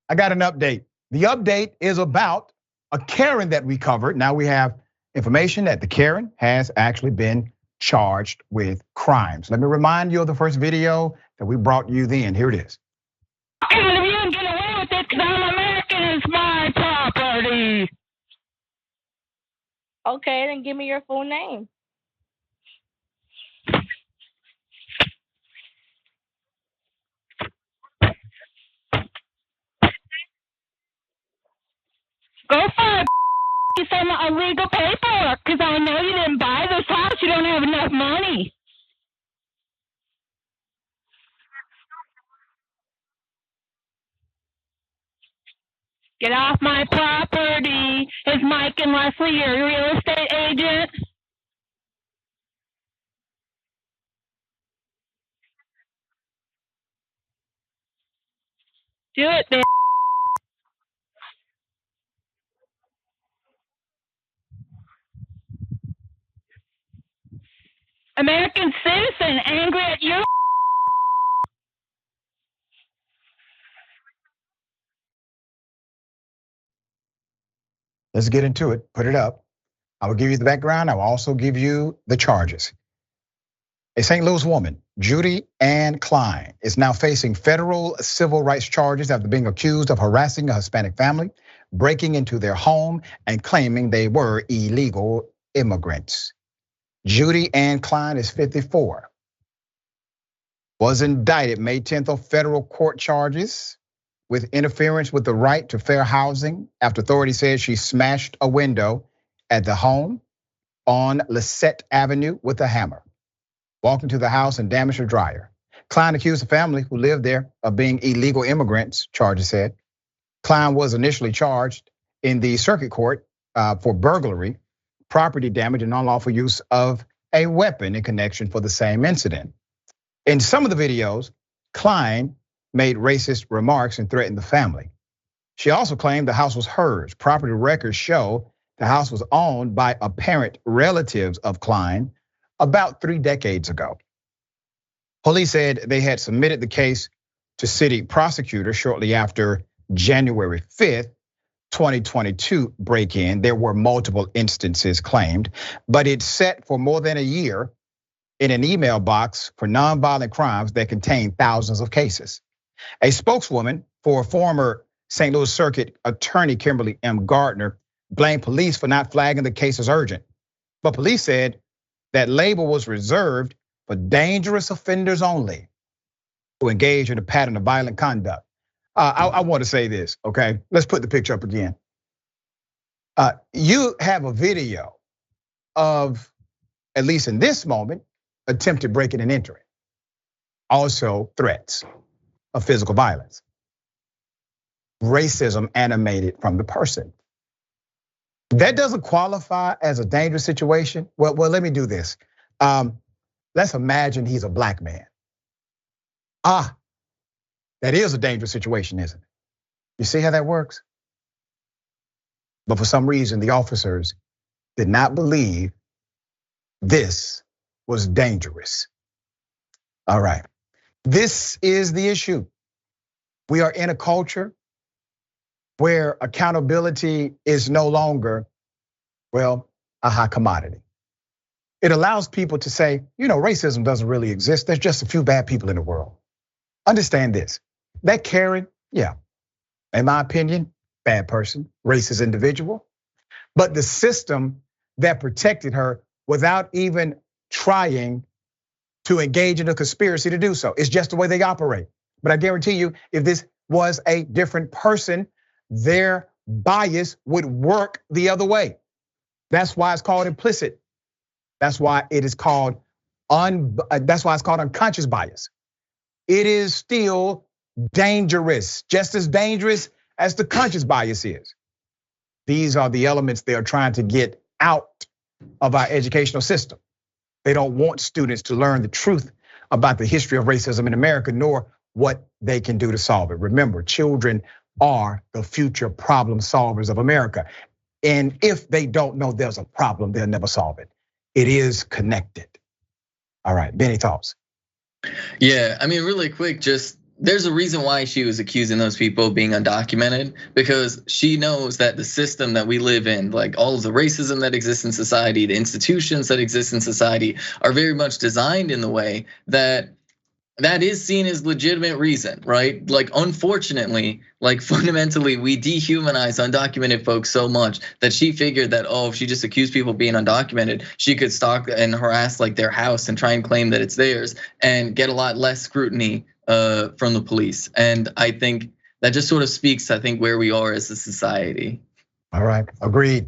I got an update. The update is about a Karen that we covered. Now we have information that the Karen has actually been charged with crimes. Let me remind you of the first video that we brought you then. Here it is. And if you can get away with it, because I'm American, it's my property. Okay, then give me your full name. Go for it. You some illegal paperwork, because I know you didn't buy this house. You don't have enough money. Get off my property. Is Mike and Leslie your real estate agent? Do it, bitch. American citizen angry at you. Let's get into it. Put it up. I will give you the background. I will also give you the charges. A St. Louis woman, Judy Ann Kline, is now facing federal civil rights charges after being accused of harassing a Hispanic family, breaking into their home, and claiming they were illegal immigrants. Judy Ann Kline is 54. Was indicted May 10th on federal court charges with interference with the right to fair housing after authorities said she smashed a window at the home on Lisette Avenue with a hammer, walked into the house and damaged her dryer. Kline accused the family who lived there of being illegal immigrants, charges said. Kline was initially charged in the circuit court for burglary, property damage, and unlawful use of a weapon in connection for the same incident. In some of the videos, Kline made racist remarks and threatened the family. She also claimed the house was hers. Property records show the house was owned by apparent relatives of Kline about 3 decades ago. Police said they had submitted the case to city prosecutors shortly after January 5th, 2022 break-in. There were multiple instances claimed, but it's set for more than a year in an email box for nonviolent crimes that contain thousands of cases. A spokeswoman for former St. Louis Circuit Attorney Kimberly M. Gardner blamed police for not flagging the case as urgent. But police said that label was reserved for dangerous offenders only who engage in a pattern of violent conduct. I want to say this, okay? Let's put the picture up again. You have a video of, at least in this moment, attempted breaking and entering. Also threats of physical violence. Racism animated from the person. That doesn't qualify as a dangerous situation. Well, let me do this. Let's imagine he's a black man. That is a dangerous situation, isn't it? You see how that works? But for some reason, the officers did not believe this was dangerous. All right, this is the issue. We are in a culture where accountability is no longer, well, a high commodity. It allows people to say, racism doesn't really exist. There's just a few bad people in the world. Understand this, that Karen, yeah, in my opinion, bad person, racist individual. But the system that protected her without even trying to engage in a conspiracy to do so. It's just the way they operate. But I guarantee you, if this was a different person, their bias would work the other way. That's why it's called implicit. That's why it is called unconscious bias. It is still dangerous, just as dangerous as the conscious bias is. These are the elements they are trying to get out of our educational system. They don't want students to learn the truth about the history of racism in America, nor what they can do to solve it. Remember, children are the future problem solvers of America. And if they don't know there's a problem, they'll never solve it. It is connected. All right, Bennie, thoughts? Yeah, I mean, really quick, just there's a reason why she was accusing those people of being undocumented, because she knows that the system that we live in, like all of the racism that exists in society, the institutions that exist in society, are very much designed in the way that is seen as legitimate reason, right? Like, unfortunately, like fundamentally, we dehumanize undocumented folks so much that she figured that, if she just accused people of being undocumented, she could stalk and harass like their house and try and claim that it's theirs and get a lot less scrutiny from the police. And I think that just sort of speaks, I think, where we are as a society. All right, agreed.